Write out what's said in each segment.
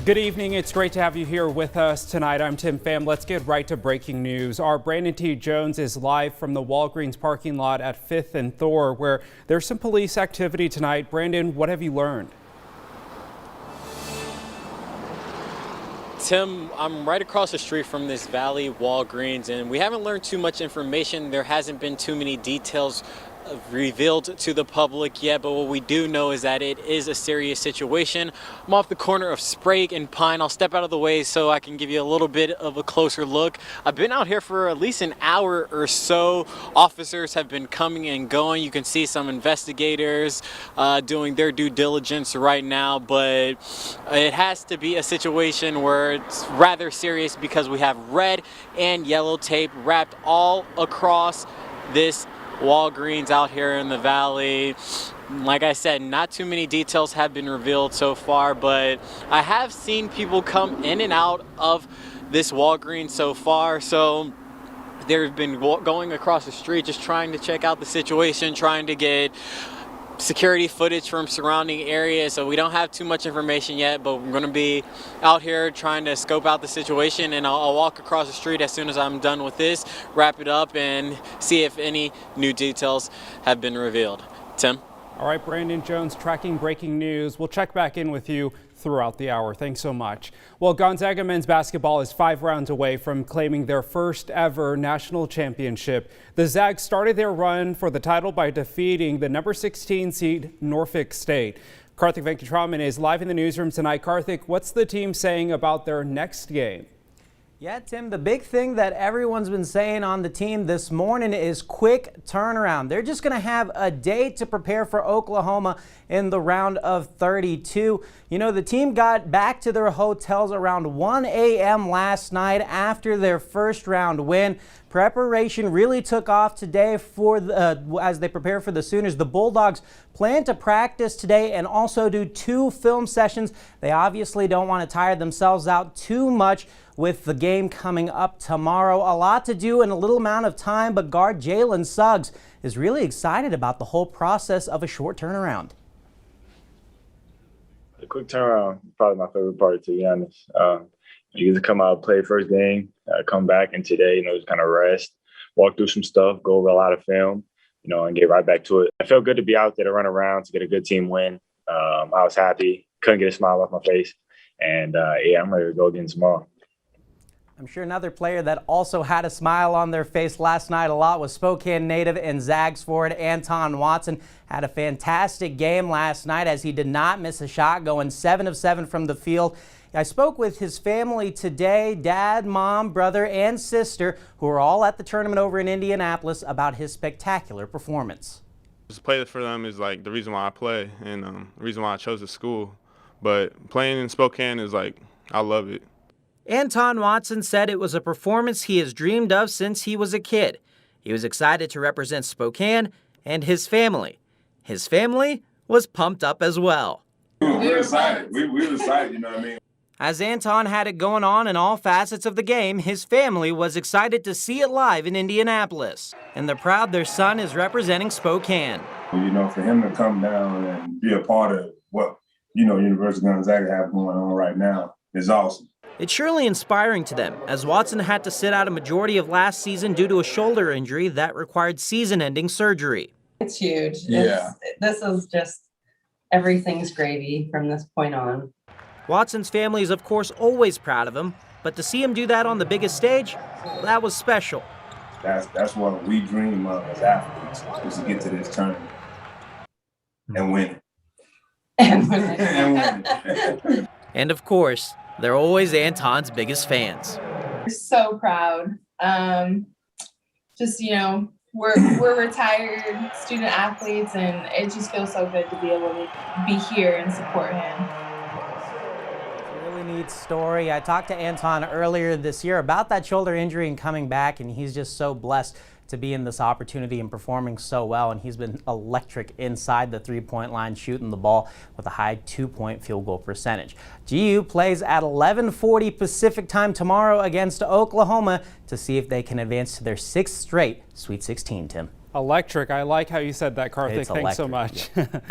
Good evening. It's great to have you here with us tonight. I'm Tim Pham. Let's get right to breaking news. Our Brandon T. Jones is live from the Walgreens parking lot at 5th and Thor, where there's some police activity tonight. Brandon, what have you learned? Tim, I'm right across the street from this Valley Walgreens, and we haven't learned too much information. There hasn't been too many details revealed to the public yet, but what we do know is that it is a serious situation. I'm off the corner of Sprague and Pine. I'll step out of the way so I can give you a little bit of a closer look. I've been out here for at least an hour or so. Officers have been coming and going. You can see some investigators doing their due diligence right now, but it has to be a situation where it's rather serious because we have red and yellow tape wrapped all across this Walgreens out here in the valley. Like I said, not too many details have been revealed so far, but I have seen people come in and out of this Walgreens so far. So they've been going across the street just trying to check out the situation, trying to get security footage from surrounding areas. So we don't have too much information yet, but we're going to be out here trying to scope out the situation, and I'll walk across the street as soon as I'm done with this, wrap it up, and see if any new details have been revealed. Tim? All right, Brandon Jones tracking breaking news. We'll check back in with you throughout the hour. Thanks so much. Well, Gonzaga men's basketball is 5 rounds away from claiming their first ever national championship. The Zags started their run for the title by defeating the number 16 seed Norfolk State. Karthik Venkatraman is live in the newsroom tonight. Karthik, what's the team saying about their next game? Yeah, Tim, the big thing that everyone's been saying on the team this morning is quick turnaround. They're just going to have a day to prepare for Oklahoma in the round of 32. You know, the team got back to their hotels around 1 a.m. last night after their first round win. Preparation really took off today as they prepare for the Sooners. The Bulldogs plan to practice today and also do 2 film sessions. They obviously don't want to tire themselves out too much with the game coming up tomorrow. A lot to do in a little amount of time, but guard Jalen Suggs is really excited about the whole process of a short turnaround. The quick turnaround is probably my favorite part, to be honest. You get to come out, play first game, come back, and today, just kind of rest, walk through some stuff, go over a lot of film, and get right back to it. It felt good to be out there to run around, to get a good team win. I was happy, couldn't get a smile off my face, and I'm ready to go again tomorrow. I'm sure another player that also had a smile on their face last night a lot was Spokane native and Zags forward Anton Watson. Had a fantastic game last night as he did not miss a shot, going 7 of 7 from the field. I spoke with his family today, dad, mom, brother, and sister, who are all at the tournament over in Indianapolis, about his spectacular performance. Just play for them is like the reason why I play and the reason why I chose the school. But playing in Spokane is I love it. Anton Watson said it was a performance he has dreamed of since he was a kid. He was excited to represent Spokane and his family. His family was pumped up as well. We were excited. We were excited, you know what I mean? As Anton had it going on in all facets of the game, his family was excited to see it live in Indianapolis. And they're proud their son is representing Spokane. For him to come down and be a part of what, University of Gonzaga have going on right now is awesome. It's surely inspiring to them, as Watson had to sit out a majority of last season due to a shoulder injury that required season-ending surgery. It's huge. Yeah. This is just everything's gravy from this point on. Watson's family is, of course, always proud of him, but to see him do that on the biggest stage, well, that was special. That's what we dream of as athletes, is to get to this tournament and win it. And win it. And, of course, they're always Anton's biggest fans. We're so proud. We're retired student athletes, and it just feels so good to be able to be here and support him. Really neat story. I talked to Anton earlier this year about that shoulder injury and coming back, and he's just so blessed to be in this opportunity and performing so well. And he's been electric inside the three-point line, shooting the ball with a high 2-point field goal percentage. GU plays at 11:40 Pacific time tomorrow against Oklahoma to see if they can advance to their 6th straight Sweet 16, Tim. Electric. I like how you said that, Karthik. It's Thanks so electric, much.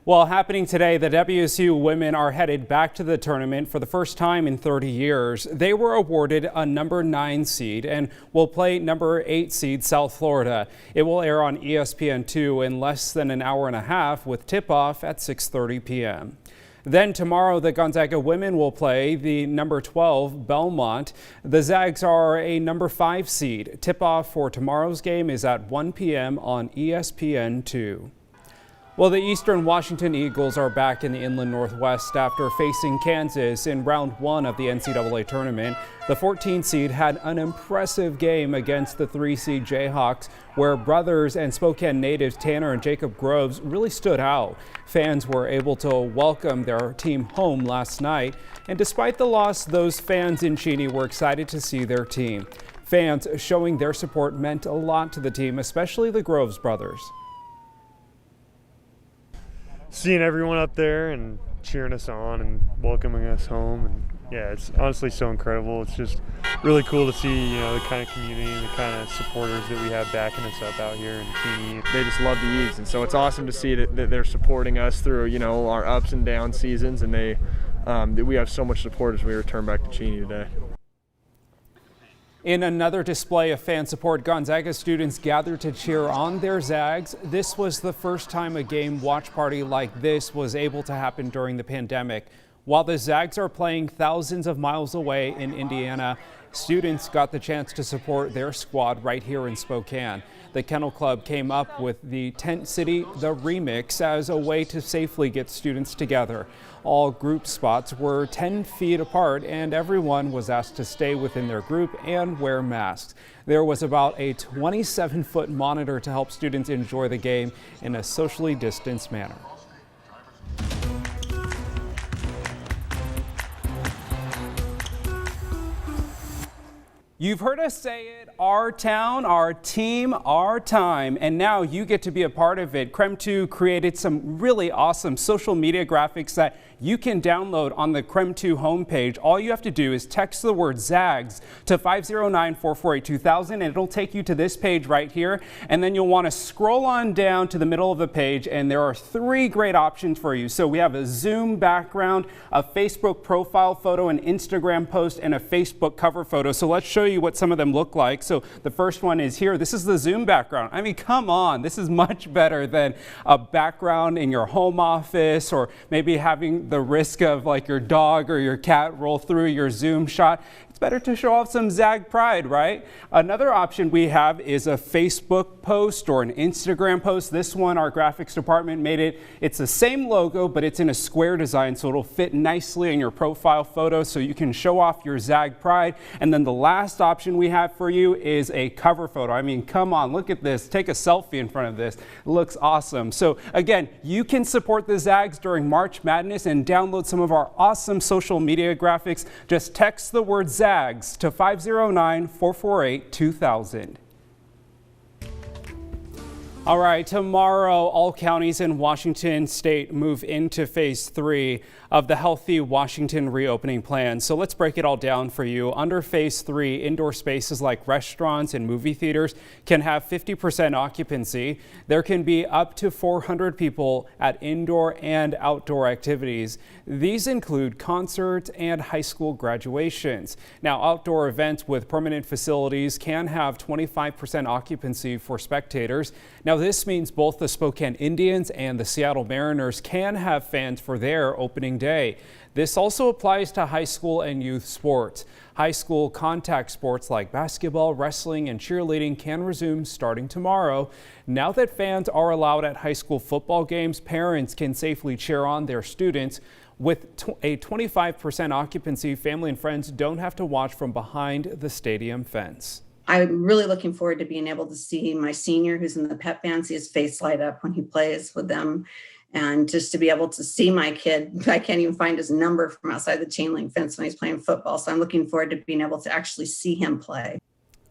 Well, happening today, the WSU women are headed back to the tournament for the first time in 30 years. They were awarded a number 9 seed and will play number 8 seed South Florida. It will air on ESPN2 in less than an hour and a half with tip-off at 6:30 p.m. Then tomorrow, the Gonzaga women will play the number 12 Belmont. The Zags are a number 5 seed. Tip-off for tomorrow's game is at 1 p.m. on ESPN2. Well, the Eastern Washington Eagles are back in the Inland Northwest after facing Kansas in round 1 of the NCAA tournament. The 14 seed had an impressive game against the 3 seed Jayhawks, where brothers and Spokane natives Tanner and Jacob Groves really stood out. Fans were able to welcome their team home last night, and despite the loss, those fans in Cheney were excited to see their team. Fans showing their support meant a lot to the team, especially the Groves brothers. Seeing everyone up there and cheering us on and welcoming us home, and yeah, it's honestly so incredible. It's just really cool to see, the kind of community and the kind of supporters that we have backing us up out here in Cheney. They just love the Eags, and so it's awesome to see that they're supporting us through, our ups and down seasons, and that we have so much support as we return back to Cheney today. In another display of fan support, Gonzaga students gathered to cheer on their Zags. This was the first time a game watch party like this was able to happen during the pandemic. While the Zags are playing thousands of miles away in Indiana, students got the chance to support their squad right here in Spokane. The Kennel Club came up with the Tent City The Remix as a way to safely get students together. All group spots were 10 feet apart and everyone was asked to stay within their group and wear masks. There was about a 27-foot monitor to help students enjoy the game in a socially distanced manner. You've heard us say it, our town, our team, our time, and now you get to be a part of it. KREM 2 created some really awesome social media graphics that you can download on the KREM 2 homepage. All you have to do is text the word Zags to 509-448-2000 and it'll take you to this page right here. And then you'll want to scroll on down to the middle of the page and there are 3 great options for you. So we have a Zoom background, a Facebook profile photo, an Instagram post, and a Facebook cover photo. So let's show you what some of them look like. So the first one is here. This is the Zoom background. I mean, come on, this is much better than a background in your home office or maybe having the risk of like your dog or your cat roll through your Zoom shot. It's better to show off some Zag pride, right? Another option we have is a Facebook post or an Instagram post. This one, our graphics department made it. It's the same logo, but it's in a square design, so it'll fit nicely in your profile photo so you can show off your Zag pride. And then the last option we have for you is a cover photo. I mean, come on, look at this. Take a selfie in front of this. It looks awesome. So again, you can support the Zags during March Madness and download some of our awesome social media graphics. Just text the word Zags to 509-448-2000. All right, tomorrow, all counties in Washington state move into phase 3 of the Healthy Washington reopening plan. So let's break it all down for you. Under phase 3, indoor spaces like restaurants and movie theaters can have 50% occupancy. There can be up to 400 people at indoor and outdoor activities. These include concerts and high school graduations. Now, outdoor events with permanent facilities can have 25% occupancy for spectators. Now, this means both the Spokane Indians and the Seattle Mariners can have fans for their opening day. This also applies to high school and youth sports. High school contact sports like basketball, wrestling, and cheerleading can resume starting tomorrow. Now that fans are allowed at high school football games, parents can safely cheer on their students. With a 25% occupancy, family and friends don't have to watch from behind the stadium fence. I'm really looking forward to being able to see my senior who's in the pep band, see his face light up when he plays with them. And just to be able to see my kid, I can't even find his number from outside the chain link fence when he's playing football. So I'm looking forward to being able to actually see him play.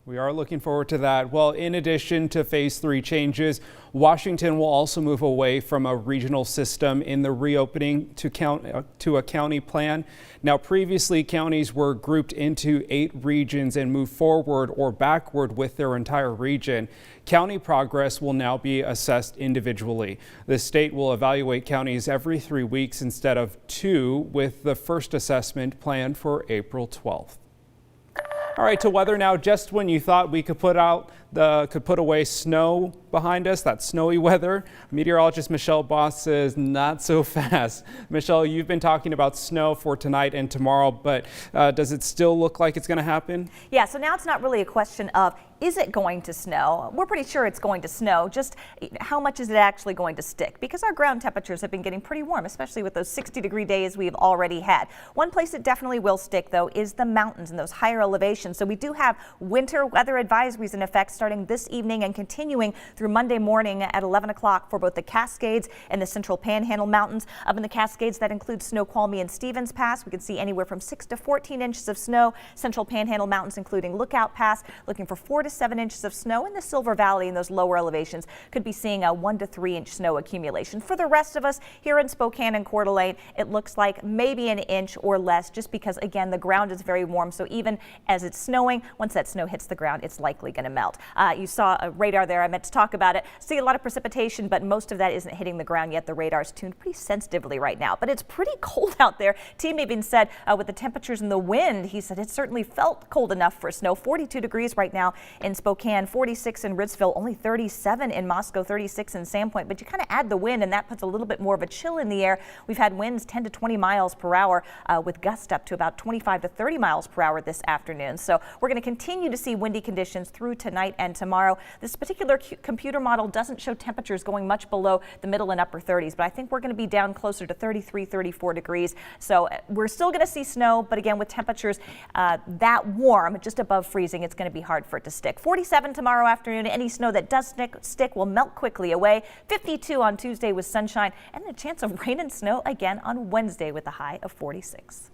We are looking forward to that. Well, in addition to phase 3 changes, Washington will also move away from a regional system in the reopening to a county plan. Now, previously, counties were grouped into 8 regions and moved forward or backward with their entire region. County progress will now be assessed individually. The state will evaluate counties every 3 weeks instead of 2, with the first assessment planned for April 12th. All right, to weather now. Just when you thought we could put away snow behind us, that snowy weather, meteorologist Michelle Boss says not so fast. Michelle, you've been talking about snow for tonight and tomorrow, but does it still look like it's going to happen? Yeah, so now it's not really a question of is it going to snow? We're pretty sure it's going to snow. Just how much is it actually going to stick? Because our ground temperatures have been getting pretty warm, especially with those 60-degree days we've already had. One place that definitely will stick, though, is the mountains and those higher elevations. So we do have winter weather advisories in effect starting this evening and continuing through Monday morning at 11 o'clock for both the Cascades and the Central Panhandle Mountains. Up in the Cascades, that includes Snoqualmie and Stevens Pass. We can see anywhere from 6 to 14 inches of snow. Central Panhandle Mountains, including Lookout Pass, looking for 4 to 7 inches of snow. In the Silver Valley and those lower elevations could be seeing a 1 to 3 inch snow accumulation. For the rest of us here in Spokane and Coeur d'Alene, it looks like maybe an inch or less, just because, again, the ground is very warm. So even as it's snowing, once that snow hits the ground, it's likely going to melt. You saw a radar there. I meant to talk about it. See a lot of precipitation, but most of that isn't hitting the ground yet. The radar is tuned pretty sensitively right now, but it's pretty cold out there. Team even said with the temperatures and the wind, he said it certainly felt cold enough for snow. 42 degrees right now in Spokane, 46 in Ritzville, only 37 in Moscow, 36 in Sandpoint. But you kind of add the wind, and that puts a little bit more of a chill in the air. We've had winds 10 to 20 miles per hour with gusts up to about 25 to 30 miles per hour this afternoon. So we're going to continue to see windy conditions through tonight and tomorrow. This particular computer model doesn't show temperatures going much below the middle and upper 30s, but I think we're going to be down closer to 33, 34 degrees. So we're still going to see snow, but again, with temperatures that warm, just above freezing, it's going to be hard for it to stick. 47 tomorrow afternoon. Any snow that does stick will melt quickly away. 52 on Tuesday with sunshine, and a chance of rain and snow again on Wednesday with a high of 46.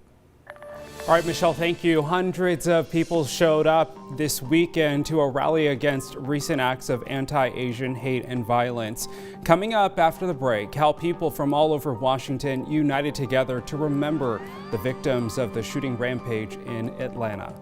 All right, Michelle, thank you. Hundreds of people showed up this weekend to a rally against recent acts of anti-Asian hate and violence. Coming up after the break, how people from all over Washington united together to remember the victims of the shooting rampage in Atlanta.